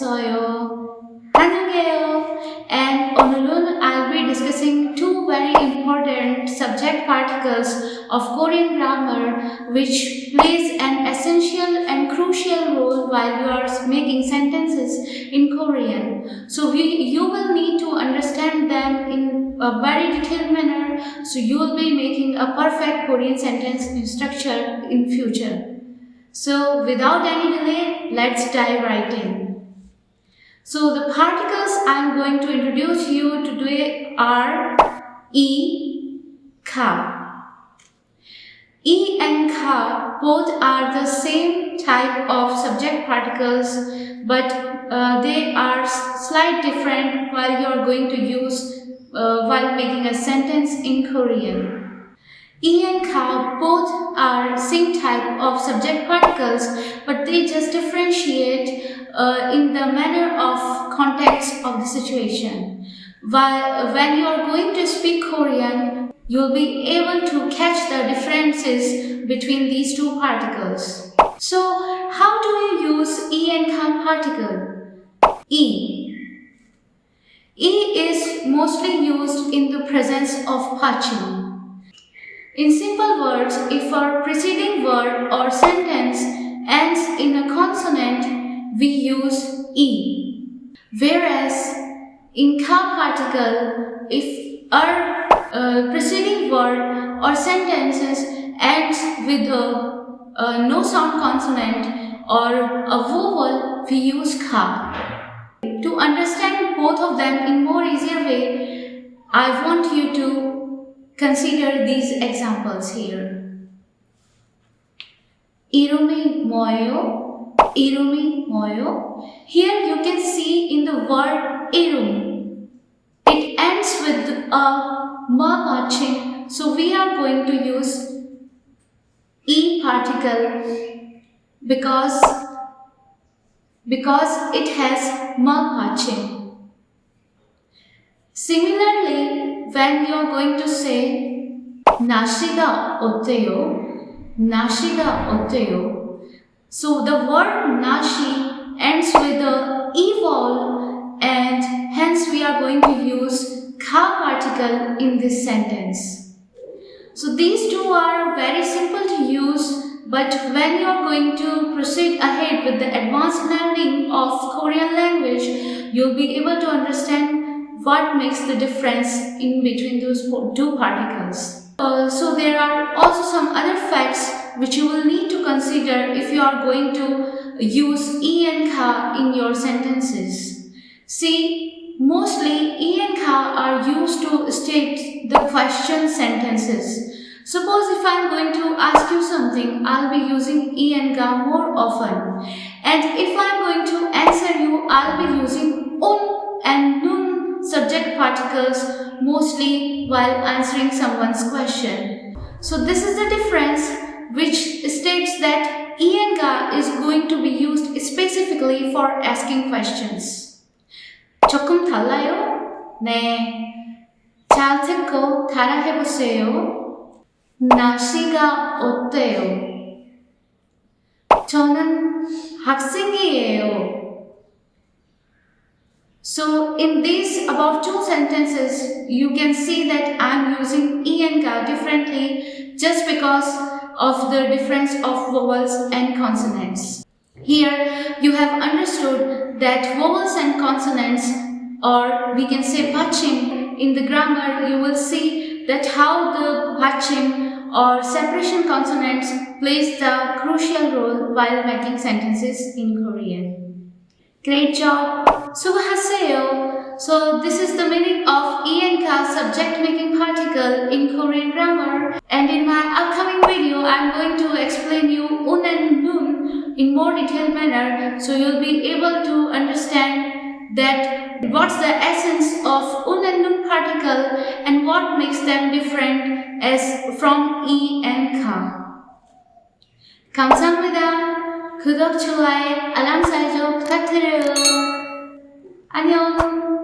했어요. 환영해요. And 오늘은 I'll be discussing two very important subject particles of Korean grammar which plays an essential and crucial role while you are making sentences in Korean. So you will need to understand them in a very detailed manner, so you will be making a perfect Korean sentence structure in future. So without any delay, let's dive right in. So the particles I'm going to introduce you today are E, ka. E and ka both are the same type of subject particles, but they are slightly different while you are going to use while making a sentence in Korean. E and ka both are same type of subject particles, but they just differentiate in the manner of context of the situation. While when you are going to speak Korean, you will be able to catch the differences between these two particles. So, how do you use E and ka particle? E. E is mostly used in the presence of paching. In simple words, if our preceding word or sentence ends in a consonant, we use E. Whereas in ka particle, if our preceding word or sentences ends with a no sound consonant or a vowel, we use ka. To understand both of them in more easier way, I want you to consider these examples here. 이름이 뭐예요? 이름이 뭐예요? Here you can see in the word 이름, it ends with a ma patching, so we are going to use E particle because it has ma patching. Similarly, when you are going to say 날씨가 어때요? 날씨가 어때요? So the word 날씨 ends with the E vowel, and hence we are going to use ka particle in this sentence. So these two are very simple to use, but when you are going to proceed ahead with the advanced learning of Korean language, you'll be able to understand what makes the difference in between those two particles. So there are also some other facts which you will need to consider if you are going to use E and ka in your sentences. See, mostly E and ka are used to state the question sentences. Suppose if I am going to ask you something, I'll be using E and ka more often. And if I am going to answer you, I'll be using and nun subject particles mostly while answering someone's question. So this is the difference which states that E and ka is going to be used specifically for asking questions. 조금 달라요? 네. 잘 듣고 따라해보세요. 날씨가 어때요? 저는 학생이에요. So in these above two sentences, you can see that I am using E and ka differently just because of the difference of vowels and consonants. Here you have understood that vowels and consonants, or we can say patching, in the grammar you will see that how the patching or separation consonants plays the crucial role while making sentences in Korean. Great job! 수고하세요. So this is the meaning of E and ka subject making particle in Korean grammar, and in my upcoming video I am going to explain you un and nun in more detailed manner, so you'll be able to understand that what's the essence of un and nun particle and what makes them different as from E and ka. 감사합니다. 구독, 좋아요, 알람 설정 부탁드려요. 안녕.